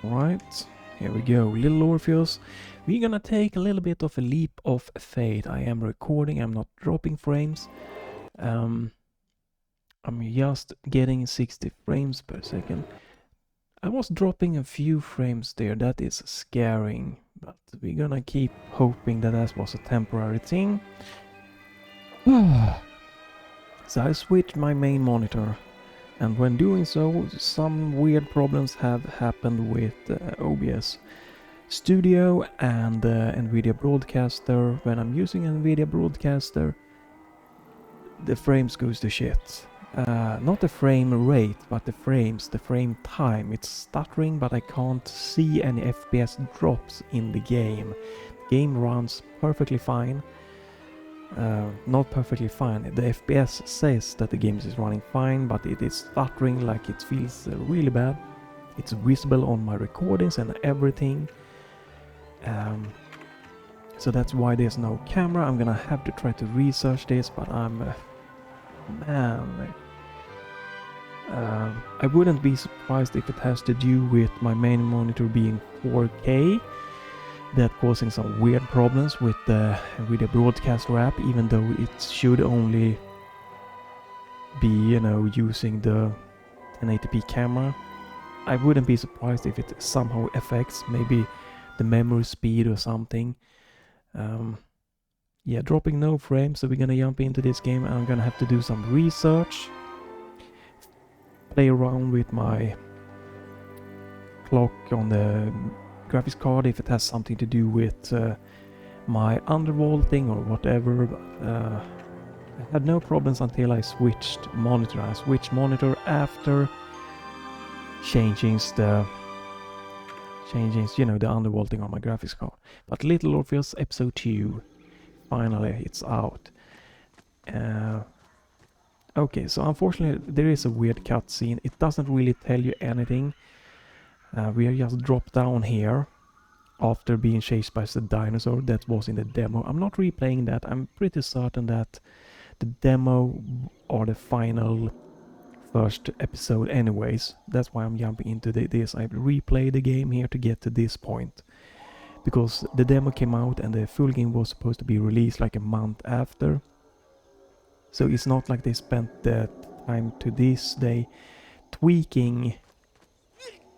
Alright, here we go, little Orpheus. We're gonna take a little bit of a leap of faith. I am recording, I'm not dropping frames. I'm just getting 60 frames per second. I was dropping a few frames there, that is scaring. But we're gonna keep hoping that that was a temporary thing. So I switched my main monitor. And when doing so, some weird problems have happened with OBS Studio and Nvidia Broadcaster. When I'm using Nvidia Broadcaster, the frames goes to shit. Not the frame rate, but the frames, the frame time. It's stuttering, but I can't see any FPS drops in the game. The game runs perfectly fine. Not perfectly fine. The FPS says that the game is running fine, but it is stuttering like it feels really bad. It's visible on my recordings and everything. So that's why there's no camera. I'm gonna have to try to research this, but man, I wouldn't be surprised if it has to do with my main monitor being 4K. That causing some weird problems with the Nvidia Broadcaster app, even though it should only be, you know, using the 1080p camera. I wouldn't be surprised if it somehow affects maybe the memory speed or something. Yeah, dropping no frames, so we're gonna jump into this game and I'm gonna have to do some research. Play around with my clock on the graphics card if it has something to do with my undervolting or whatever. I had no problems until I switched monitor. I switched monitor after changing you know, the undervolting on my graphics card. But Little Orpheus episode 2, finally it's out. Okay, so unfortunately there is a weird cutscene. It doesn't really tell you anything. We are just dropped down here after being chased by the dinosaur that was in the demo. I'm not replaying that. I'm pretty certain that the demo or the final first episode anyways. That's why I'm jumping into this. I replayed the game here to get to this point. Because the demo came out and the full game was supposed to be released like a month after. So it's not like they spent the time to this day tweaking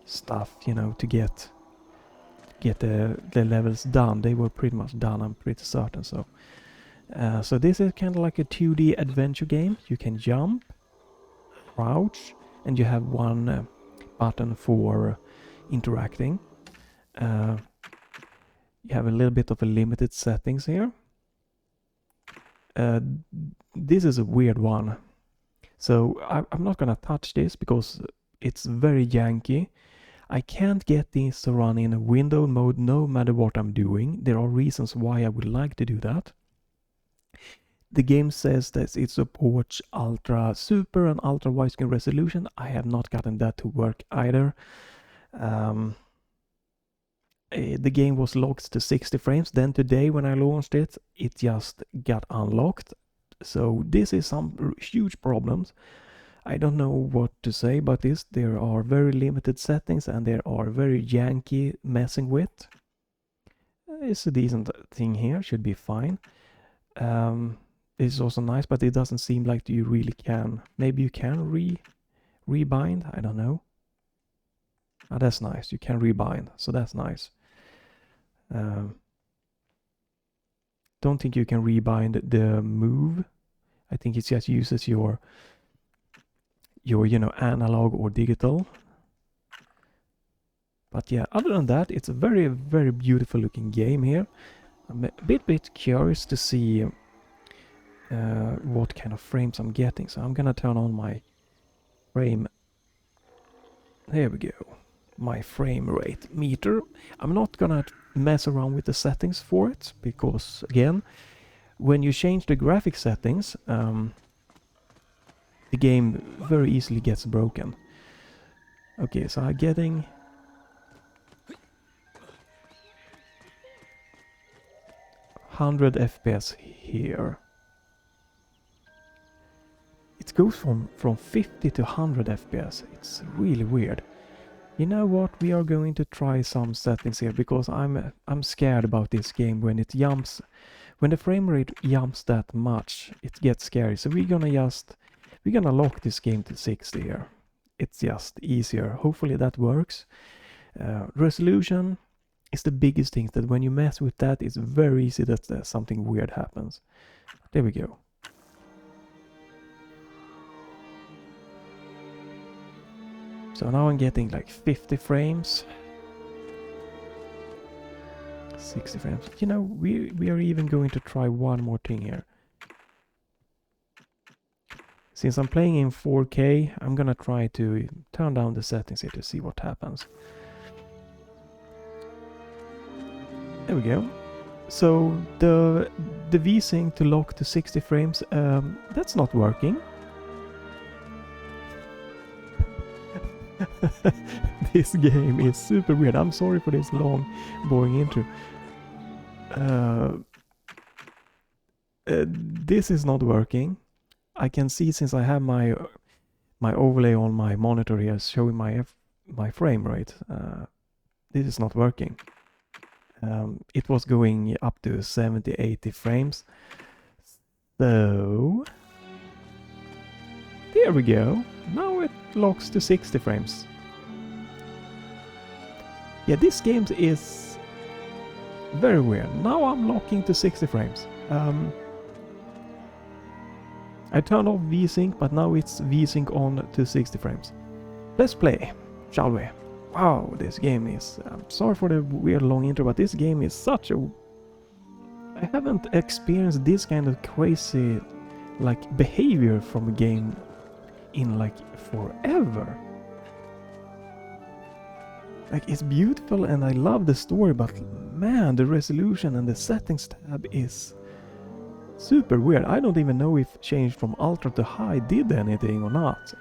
stuff, you know, to get the levels done. They were pretty much done, I'm pretty certain. So so this is kind of like a 2D adventure game. You can jump, crouch, and you have one button for interacting. You have a little bit of a limited settings here. This is a weird one. So I'm not gonna touch this because it's very janky. I can't get this to run in a window mode no matter what I'm doing. There are reasons why I would like to do that. The game says that it supports ultra super and ultra widescreen resolution. I have not gotten that to work either. The game was locked to 60 frames. Then today when I launched it, it just got unlocked. So this is some huge problems. I don't know what to say about this. There are very limited settings and there are very janky messing with. It's a decent thing here, should be fine. It's also nice, but it doesn't seem like you really can. Maybe you can rebind, I don't know. Oh, that's nice, you can rebind, so that's nice. Don't think you can rebind the move. I think it just uses your you know, analog or digital. But yeah, other than that, it's a very, very beautiful looking game here. I'm a bit curious to see what kind of frames I'm getting. So I'm gonna turn on my frame. There we go. My frame rate meter. I'm not gonna mess around with the settings for it because, again, when you change the graphic settings, the game very easily gets broken. Okay, so I'm getting 100 FPS here. It goes from 50 to 100 FPS. It's really weird. You know what? We are going to try some settings here because I'm scared about this game when it jumps. When the frame rate jumps that much, it gets scary. So we're gonna lock this game to 60 here. It's just easier. Hopefully that works. Resolution is the biggest thing, that when you mess with that, it's very easy that something weird happens. There we go. So now I'm getting like 50 frames. 60 frames. You know, we are even going to try one more thing here. Since I'm playing in 4K, I'm gonna try to turn down the settings here to see what happens. There we go. So the V-Sync to lock to 60 frames, that's not working. This game is super weird. I'm sorry for this long, boring intro. This is not working. I can see, since I have my overlay on my monitor here showing my frame rate. This is not working. It was going up to 70-80 frames. So there we go. Now it locks to 60 frames. Yeah, this game is very weird. Now I'm locking to 60 frames. I turned off V-Sync, but now it's V-Sync on to 60 frames. Let's play, shall we? Wow, this game is... I'm sorry for the weird long intro, but this game is such a... I haven't experienced this kind of crazy, like, behavior from a game in, like, forever. Like, it's beautiful and I love the story, but man, the resolution and the settings tab is super weird. I don't even know if change from ultra to high did anything or not.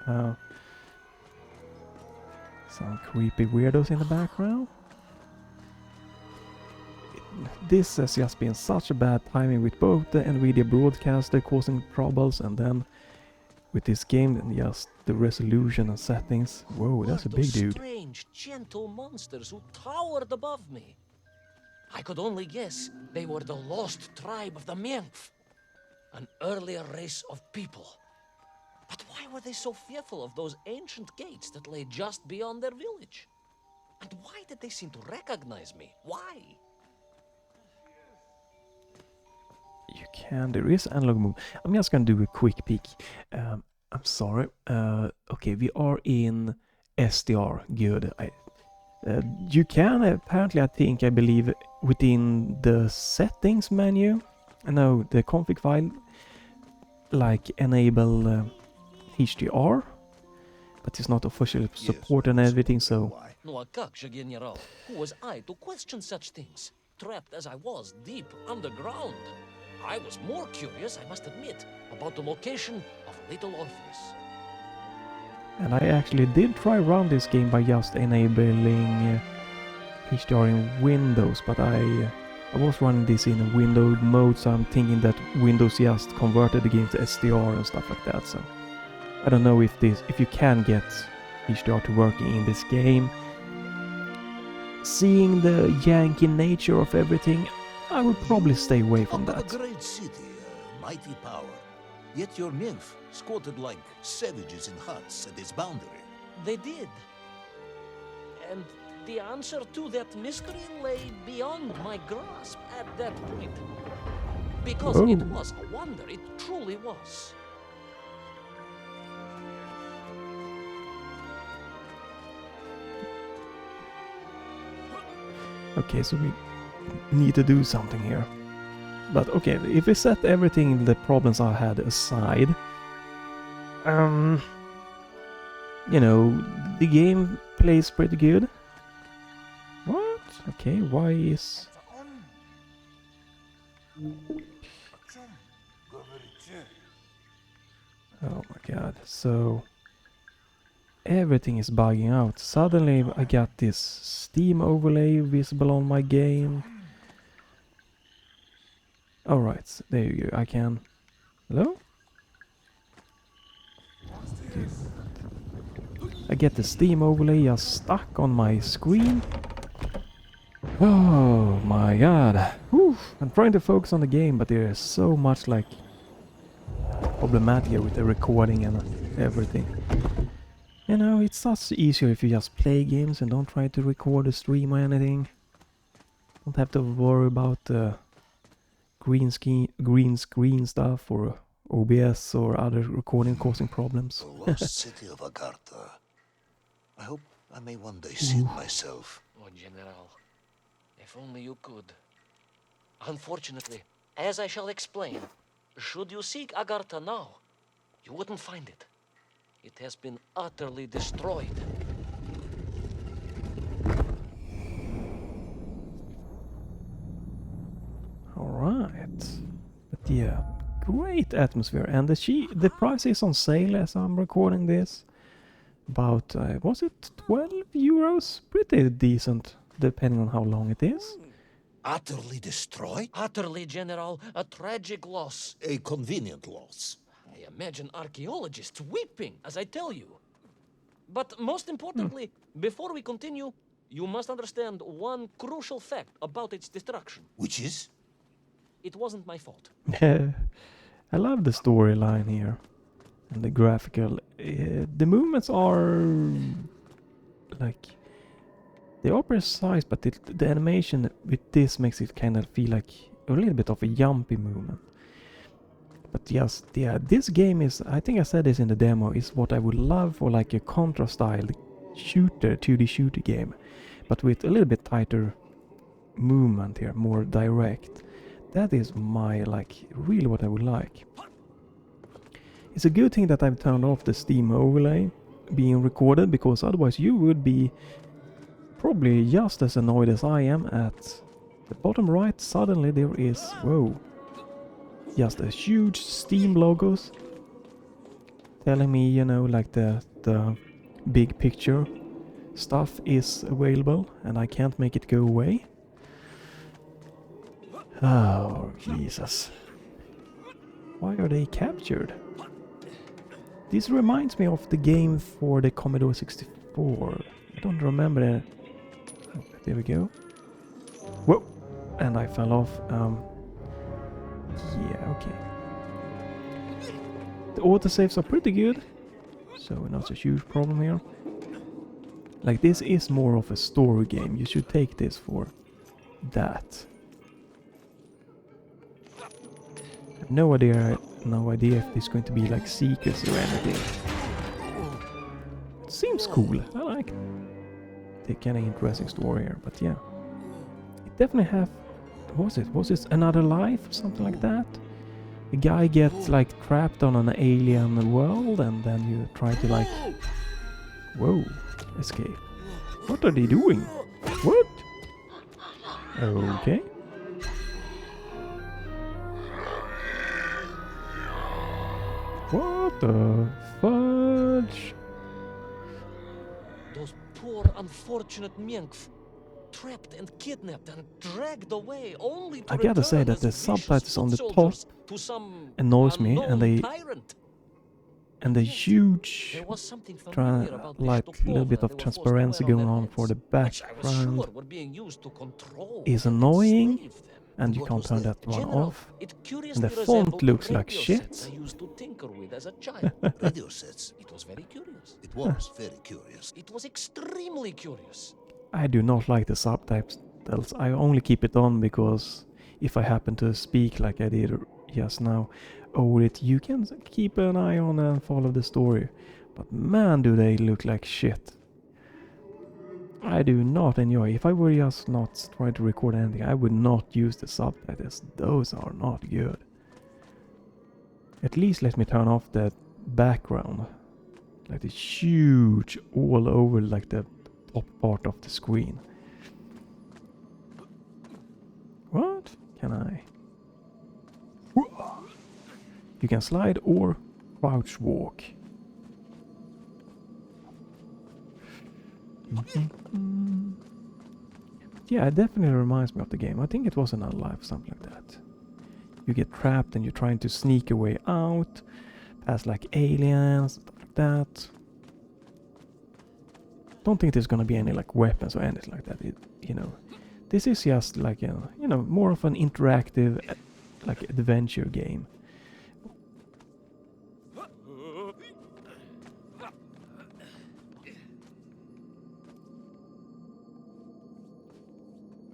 Some creepy weirdos in the background. This has just been such a bad timing with both the Nvidia broadcaster causing troubles, and then with this game and just the resolution and settings. Whoa, that's a big dude. Strange, gentle monsters who towered above me. I could only guess they were the lost tribe of the Menkf, an earlier race of people. But why were they so fearful of those ancient gates that lay just beyond their village? And why did they seem to recognize me? Why? You can, there is analog move. I'm just gonna do a quick peek. I'm sorry. Okay, we are in SDR. Good. You can apparently, I believe, within the settings menu, no, the config file, like enable HDR, but it's not officially support and everything, so... No, a как, General. Who was I to question such things? Trapped as I was deep underground. I was more curious, I must admit, about the location of little Orpheus. And I actually did try run this game by just enabling HDR in Windows, but I was running this in a window mode, so I'm thinking that Windows just converted the game to SDR and stuff like that, so... I don't know if you can get HDR to working in this game. Seeing the Yankee nature of everything, I would probably stay away from that. A great city, a mighty power. Yet your Menkf squatted like savages in huts at its boundary. They did. And the answer to that mystery lay beyond my grasp at that point. Because it was a wonder, it truly was. Okay, so we need to do something here. But okay, if we set everything, the problems I had aside, you know, the game plays pretty good. What? Okay, why is... Oh my god, so... everything is bugging out. Suddenly I got this Steam overlay visible on my game. Alright, there you go. I can... Hello? I get the Steam overlay just stuck on my screen. Oh my god. Whew. I'm trying to focus on the game, but there is so much like problematic here with the recording and everything. You know, it's such easier if you just play games and don't try to record a stream or anything. Don't have to worry about the green screen stuff or OBS or other recording causing problems. The lost city of Agartha. I hope I may one day see it myself. Oh, General, if only you could. Unfortunately, as I shall explain, should you seek Agartha now, you wouldn't find it. It has been utterly destroyed. Alright. But yeah, great atmosphere. And the price is on sale as I'm recording this. About, was it 12 euros? Pretty decent, depending on how long it is. Utterly destroyed? Utterly, General, a tragic loss. A convenient loss. I imagine archaeologists weeping as I tell you. But most importantly, before we continue, you must understand one crucial fact about its destruction. Which is? It wasn't my fault. I love the storyline here. And the graphical. The movements are like they are precise, but the animation with this makes it kind of feel like a little bit of a jumpy movement. But yes, yeah, this game is, I think I said this in the demo, is what I would love for like a Contra style shooter, 2D shooter game, but with a little bit tighter movement here, more direct. That is my, like, really what I would like. It's a good thing that I've turned off the Steam overlay being recorded, because otherwise you would be probably just as annoyed as I am. At the bottom right, suddenly there is, whoa, just a huge Steam logos telling me, you know, like the big picture stuff is available and I can't make it go away. Oh, Jesus. Why are they captured? This reminds me of the game for the Commodore 64. I don't remember it. Oh, there we go. Whoa! And I fell off. Yeah, okay. The autosaves are pretty good, so not a huge problem here. Like, this is more of a story game. You should take this for that. I have no idea if there's going to be like secrets or anything. It seems cool. I like it. The kind of interesting story here, but yeah. It definitely have. Was it Another Life or something like that? The guy gets like trapped on an alien world and then you try to like, whoa, escape. What are they doing? What? Okay. What the fudge? Those poor unfortunate Minkf, trapped and kidnapped and dragged away only to I gotta say that the subtitles on the top annoys me, and the huge like little bit of transparency going on for the background is annoying, and you can't turn that one off. And the font looks like shit. Radio sets. It was very curious. It was very curious. It was extremely curious. I do not like the subtitles. I only keep it on because if I happen to speak like I did just now over it, you can keep an eye on and follow the story. But man, do they look like shit. I do not enjoy. If I were just not trying to record anything, I would not use the subtitles. Those are not good. At least let me turn off the background. Like the huge all over like the top part of the screen. What? Can I? You can slide or crouch walk. Yeah, it definitely reminds me of the game. I think it was Another Life, something like that. You get trapped and you're trying to sneak your way out, past like aliens, stuff like that. don't think there's gonna be any like weapons or anything like that. You know, this is just like you know, more of an interactive like adventure game.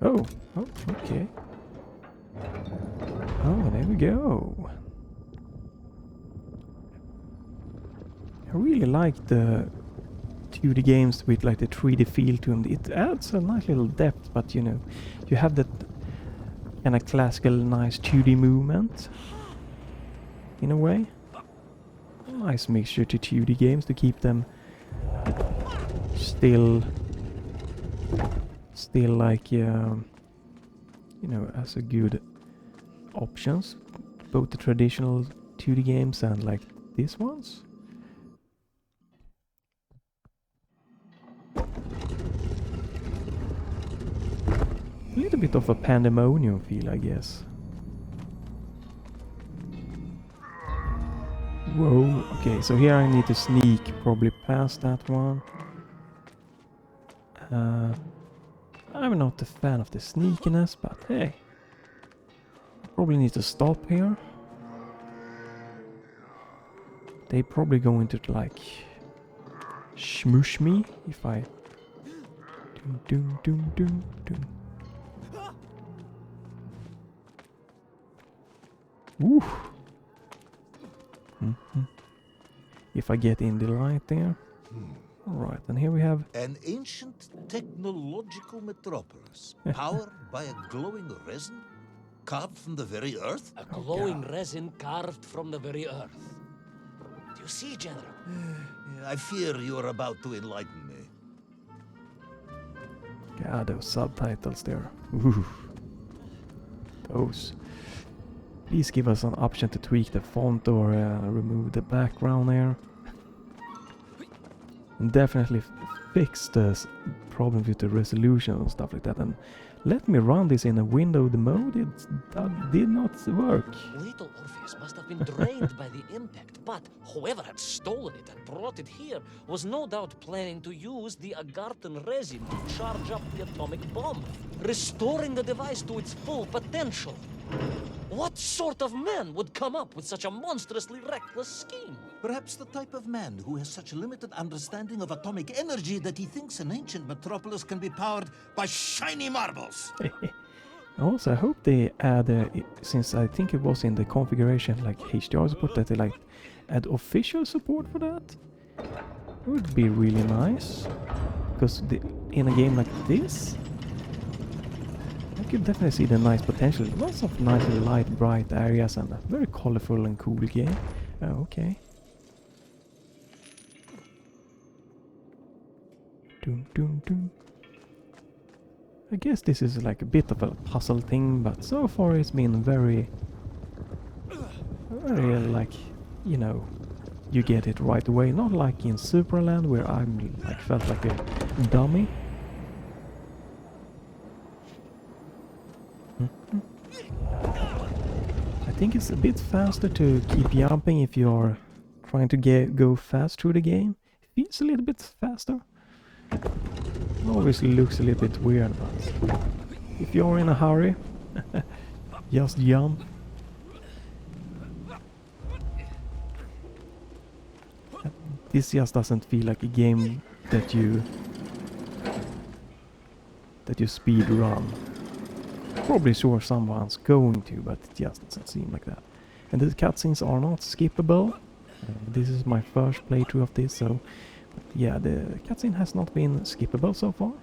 Oh, okay. Oh, there we go. I really like the 2D games with like the 3D feel to them. It adds a nice little depth, but you know, you have that kind of classical nice 2D movement in a way. Nice mixture to 2D games to keep them still like you know, as a good options, both the traditional 2D games and like these ones. A little bit of a pandemonium feel, I guess. Whoa, okay, so here I need to sneak probably past that one. I'm not a fan of the sneakiness, but hey. I probably need to stop here. They probably going to like smush me if I doom. Woo. If I get in the light there. Alright, and here we have An ancient technological metropolis, powered by a glowing resin carved from the very earth? A glowing resin carved from the very earth. Do you see, General? I fear you are about to enlighten me. God, those subtitles there. Ooh. Those. Please give us an option to tweak the font or remove the background there. And definitely fix the problem with the resolution and stuff like that. And let me run this in a windowed mode. That did not work. Little Orpheus must have been drained by the impact, but whoever had stolen it and brought it here was no doubt planning to use the Agarthan resin to charge up the atomic bomb, restoring the device to its full potential. What sort of man would come up with such a monstrously reckless scheme? Perhaps the type of man who has such limited understanding of atomic energy that he thinks an ancient metropolis can be powered by shiny marbles. Also, I hope they add, since I think it was in the configuration like HDR support, that they like add official support for that. It would be really nice, because in a game like this, I could definitely see the nice potential. Lots of nice light, bright areas and a very colorful and cool game. Okay. Doom. I guess this is like a bit of a puzzle thing, but so far it's been very like, you know, you get it right away. Not like in Superland where I'm like felt like a dummy. I think it's a bit faster to keep jumping if you're trying to go fast through the game. It feels a little bit faster. Obviously looks a little bit weird, but if you're in a hurry, just jump. This just doesn't feel like a game that you speed run. Probably sure someone's going to, but it just doesn't seem like that. And the cutscenes are not skippable. This is my first playthrough of this, so yeah, the cutscene has not been skippable so far.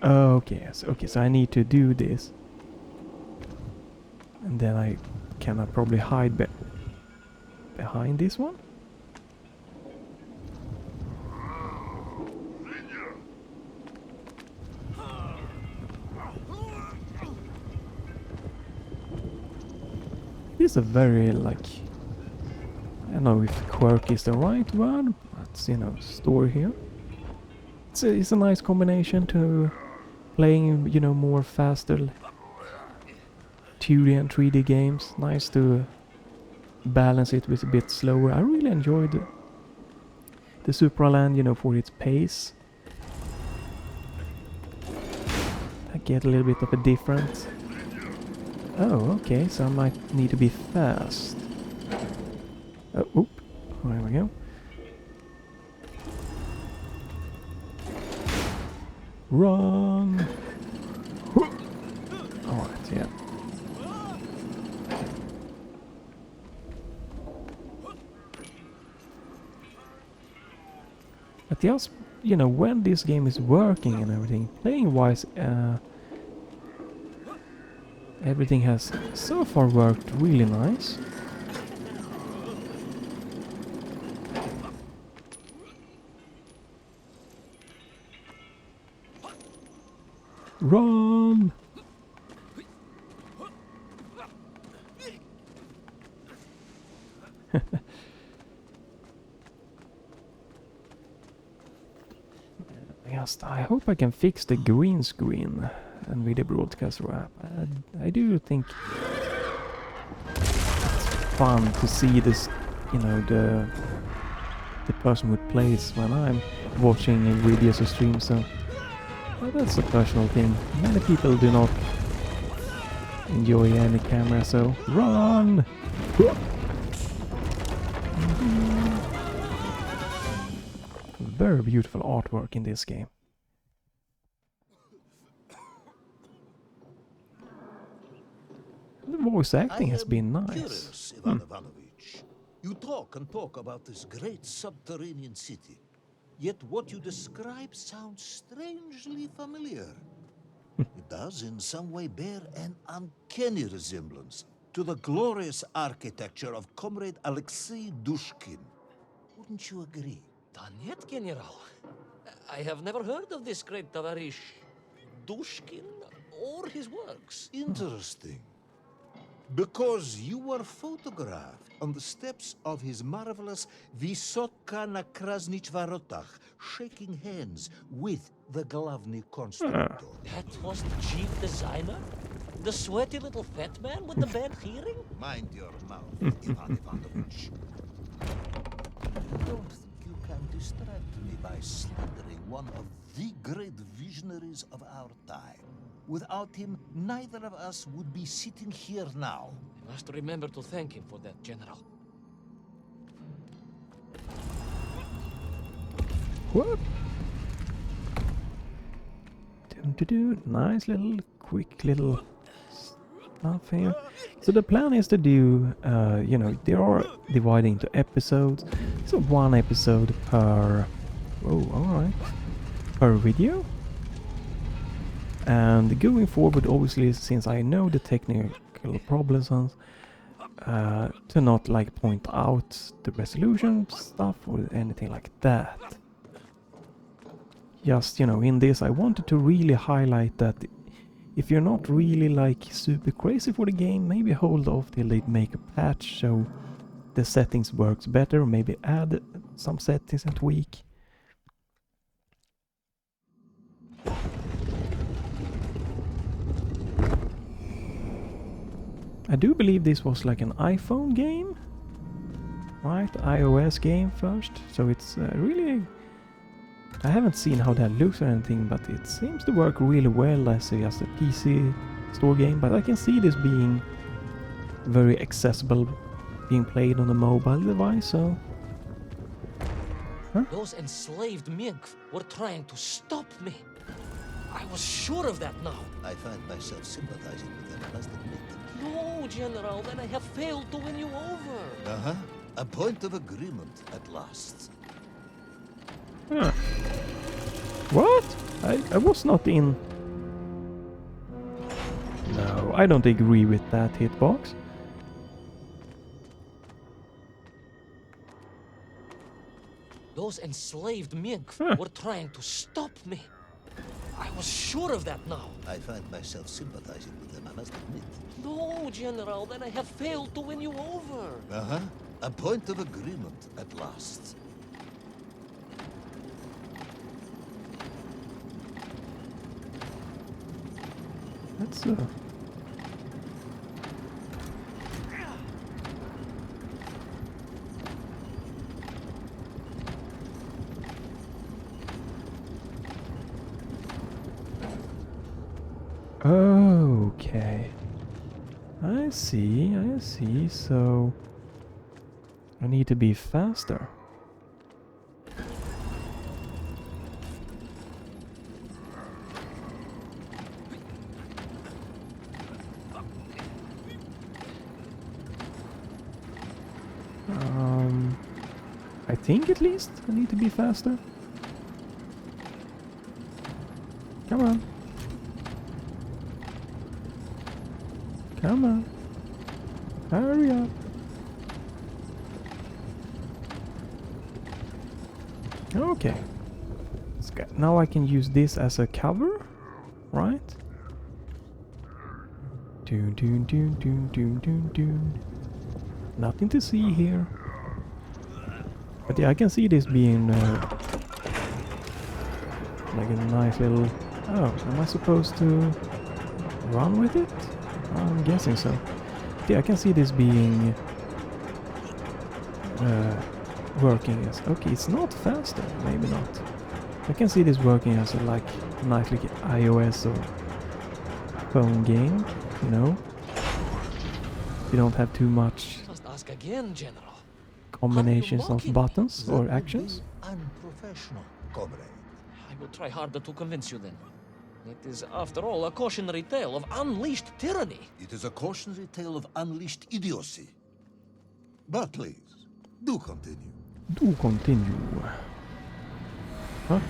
Okay, so I need to do this, and then I can probably hide behind this one. This is a very like, I don't know if quirk is the right word, but you know, story here. It's a nice combination to playing, you know, more faster 2D and 3D games. Nice to balance it with a bit slower. I really enjoyed the Supraland, you know, for its pace. I get a little bit of a difference. Oh, okay, so I might need to be fast. Oh, oop. There we go. Run! Alright, yeah. But just, you know, when this game is working and everything, playing-wise, everything has so far worked really nice. Run! I hope I can fix the green screen Nvidia Broadcaster app. I do think it's fun to see this, you know, the person who plays when I'm watching Nvidia's stream, so well, that's a personal thing. Many people do not enjoy any camera, so run! Very beautiful artwork in this game. The voice acting has been nice. Curious, Ivan Ivanovich. You talk and talk about this great subterranean city, yet what you describe sounds strangely familiar. It does in some way bear an uncanny resemblance to the glorious architecture of Comrade Alexei Dushkin. Wouldn't you agree? Danet, General. I have never heard of this great Tavarish Dushkin or his works. Interesting. Because you were photographed on the steps of his marvelous Vysotka na Krasnich Varotach, shaking hands with the Glavny Constructor. That was the chief designer? The sweaty little fat man with the bad hearing? Mind your mouth, Ivan Ivanovich. Don't think you can distract me by slandering one of the great visionaries of our time. Without him, neither of us would be sitting here now. I must remember to thank him for that, General. What? Do nice little, quick little stuff here. So the plan is to do, you know, they are dividing into episodes. So one episode per, oh, alright, per video. And going forward, obviously, since I know the technical problems, to not like point out the resolution stuff or anything like that. Just, you know, in this I wanted to really highlight that if you're not really like super crazy for the game, maybe hold off till they make a patch so the settings works better, maybe add some settings and tweak. I do believe this was like an iPhone game, right? iOS game first, so it's really... I haven't seen how that looks or anything, but it seems to work really well as just a PC store game, but I can see this being very accessible, being played on a mobile device, so... Huh? Those enslaved Minkf were trying to stop me. I was sure of that now. I find myself sympathizing with them, I must admit. No, General, then I have failed to win you over. Uh-huh. A point of agreement at last. Huh. What? I was not in... No, I don't agree with that hitbox. Those enslaved Minkf were trying to stop me. I was sure of that now. I find myself sympathizing with them, I must admit. No, General, then I have failed to win you over. Uh-huh. A point of agreement at last. That's Okay. I see. So I need to be faster. I think at least I need to be faster. Come on. Come on. Hurry up. Okay. Now I can use this as a cover, right? Doon, doon, doon, doon, doon, doon, doon. Nothing to see here. But yeah, I can see this being like a nice little... Oh, am I supposed to run with it? I'm guessing so. Yeah, I can see this being working as... Okay, it's not faster, maybe not. I can see this working as a like nice like iOS or phone game, you know? You don't have too much Just ask again, General. combinations of mocking me? buttons That or would be actions. unprofessional, comrade. I will try harder to convince you then. It is, after all, a cautionary tale of unleashed tyranny. It is a cautionary tale of unleashed idiocy. But please, do continue. Do continue. Huh?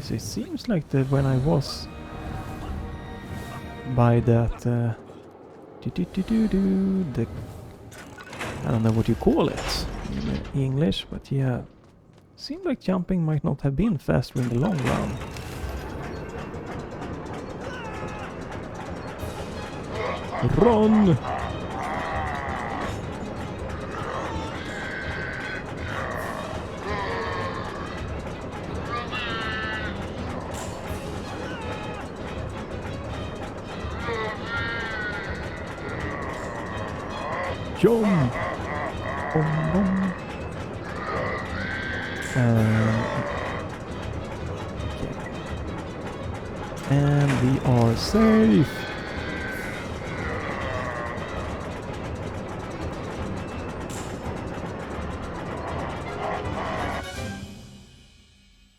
So it seems like that when I was by that the I don't know what you call it in English, but yeah, seemed like jumping might not have been faster in the long run. Run! Jump! Boom, boom. Okay. And we are safe!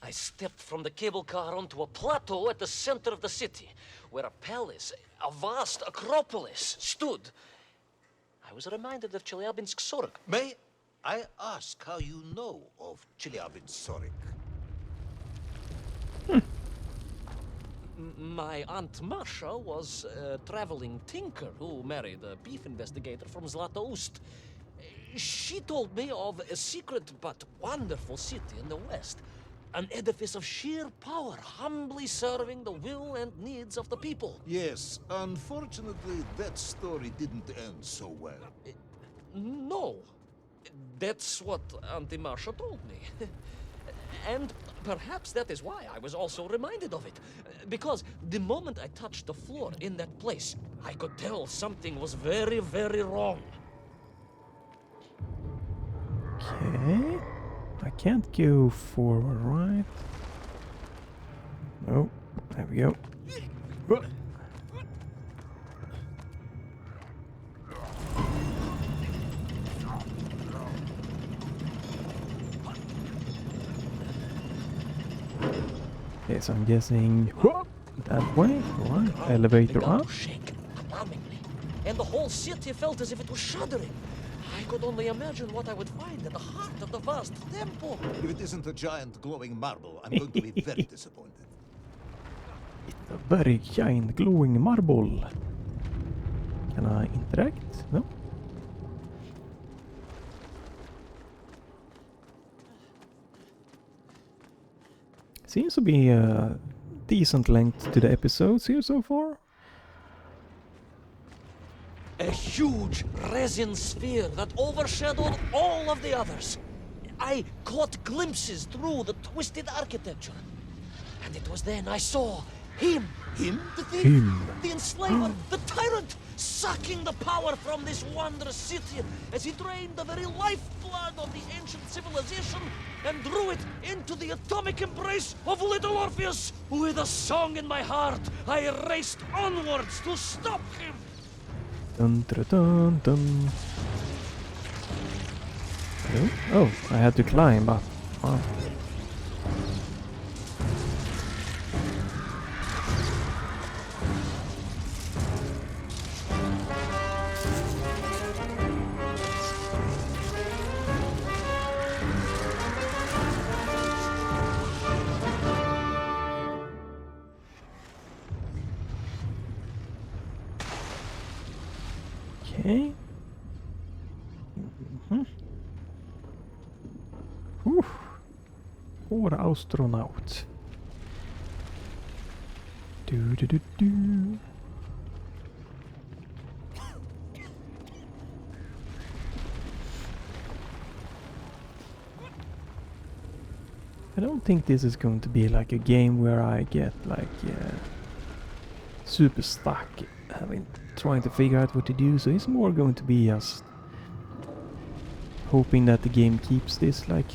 I stepped from the cable car onto a plateau at the center of the city, where a palace, a vast acropolis, stood. I was reminded of Chelyabinsk Sorok. May I ask how you know of Chelyabinsk? My Aunt Masha was a traveling tinker who married a beef investigator from Zlatoust. She told me of a secret but wonderful city in the west. An edifice of sheer power, humbly serving the will and needs of the people. Yes, unfortunately, that story didn't end so well. No. That's what Auntie Marcia told me. And perhaps that is why I was also reminded of it. Because the moment I touched the floor in that place, I could tell something was very, very wrong. Okay. I can't go forward, right? No. There we go. Whoa. Yes, I'm guessing that way. Right. Elevator began up. to shake alarmingly, and the whole city felt as if it was shuddering. I could only imagine what I would find at the heart of the vast temple. If it isn't a giant glowing marble, I'm going to be very disappointed. It's a very giant glowing marble. Can I interact? No. Seems to be a decent length to the episodes here so far. A huge resin sphere that overshadowed all of the others. I caught glimpses through the twisted architecture. And it was then I saw Him! Him, the thief? Him. The enslaver! The tyrant! Sucking the power from this wondrous city as he drained the very lifeblood of the ancient civilization and drew it into the atomic embrace of little Orpheus. With a song in my heart, I raced onwards to stop him. Dun, dun, dun, dun. Oh, I had to climb, but... Oh. Okay. Vår astronaut. Du. I don't think this is going to be like a game where I get like super stuck trying to figure out what to do, so it's more going to be just hoping that the game keeps this like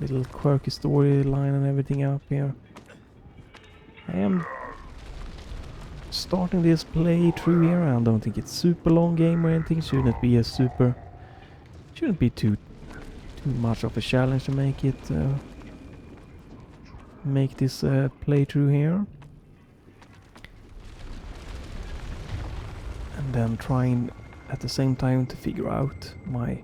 little quirky storyline and everything up here. I am starting this playthrough here. I don't think it's super long game or anything. Shouldn't be too much of a challenge to make it make this playthrough here. And then trying at the same time to figure out why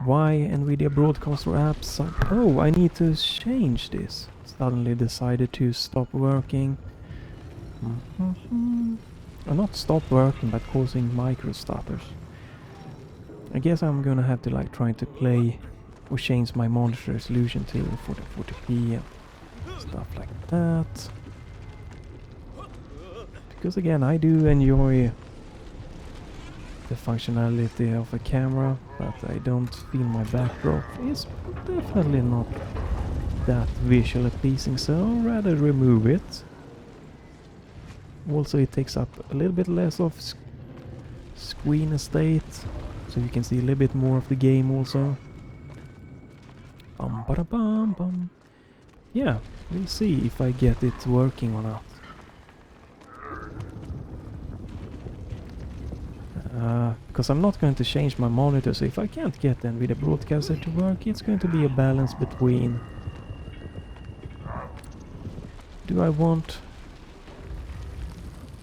Nvidia broadcaster apps. Oh, I need to change this. Suddenly decided to stop working. Or not stop working, but causing micro stutters. I guess I'm gonna have to like try to play or change my monitor resolution to 1440p and stuff like that. Because again, I do enjoy the functionality of a camera, but I don't feel my backdrop is definitely not that visually pleasing, so I'll rather remove it. Also, it takes up a little bit less of screen estate, so you can see a little bit more of the game also. Bum. Yeah, we'll see if I get it working or not. Because I'm not going to change my monitor, so if I can't get the Nvidia broadcaster to work, it's going to be a balance between do I want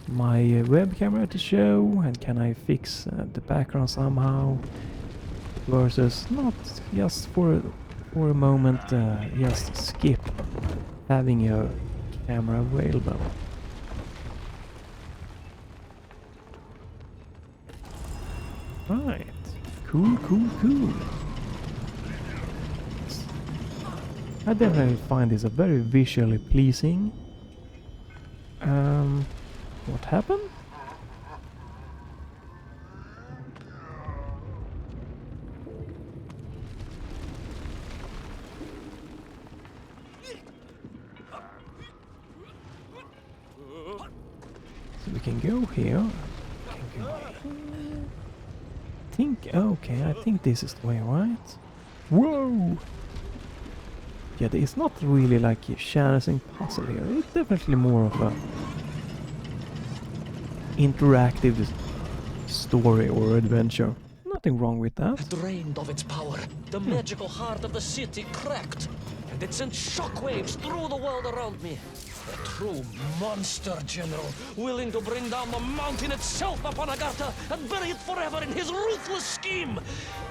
my web camera to show and can I fix the background somehow, versus not just for a moment just skip having a camera available. Right, cool. I definitely find this a very visually pleasing. What happened? So we can go here. Okay, I think this is the way, right? Whoa! Yeah, it's not really like a challenging puzzle here. It's definitely more of a interactive story or adventure. Nothing wrong with that. Drained of its power, the magical heart of the city cracked, and it sent shockwaves through the world around me. A true monster general, willing to bring down the mountain itself upon Agartha and bury it forever in his ruthless scheme.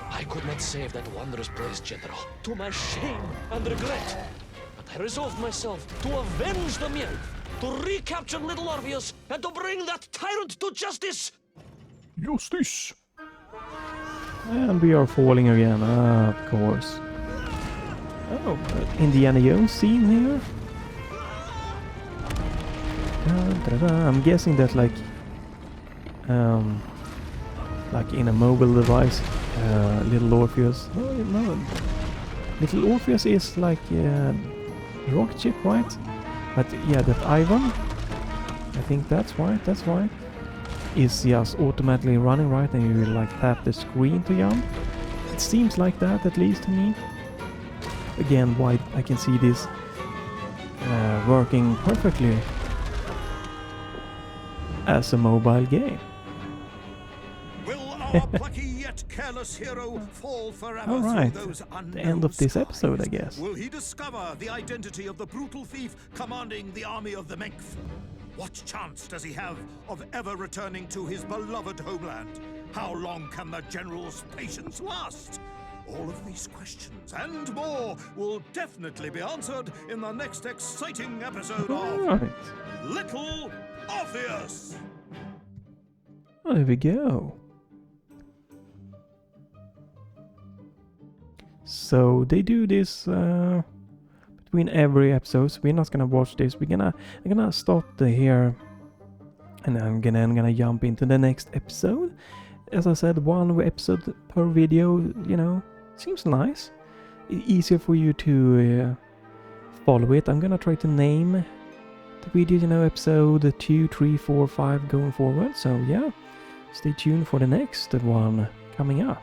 I could not save that wondrous place, General, to my shame and regret. But I resolved myself to avenge the Myth, to recapture little Orpheus, and to bring that tyrant to justice. Justice! And we are falling again, of course. Oh, Indiana Jones scene here. I'm guessing that like in a mobile device, little Orpheus. No, little Orpheus is like a rocket ship, right? But yeah, that Ivan I think that's right, that's right. It's just automatically running, right, and you like tap the screen to jump. It seems like that, at least to me. Again, why I can see this working perfectly as a mobile game. Will our plucky yet careless hero fall forever Alright, through those the end of this unknown episode, I skies? guess. Will he discover the identity of the brutal thief commanding the army of the Menkf? What chance does he have of ever returning to his beloved homeland? How long can the general's patience last? All of these questions and more will definitely be answered in the next exciting episode of Right. Little Orpheus! Oh, there we go. So they do this between every episode. So we're not gonna watch this. I'm gonna stop here, and I'm gonna jump into the next episode. As I said, 1 episode per video. You know, seems nice. Easier for you to follow it. I'm gonna try to name the video, you know, episode 2, 3, 4, 5 going forward. So yeah, stay tuned for the next one coming up.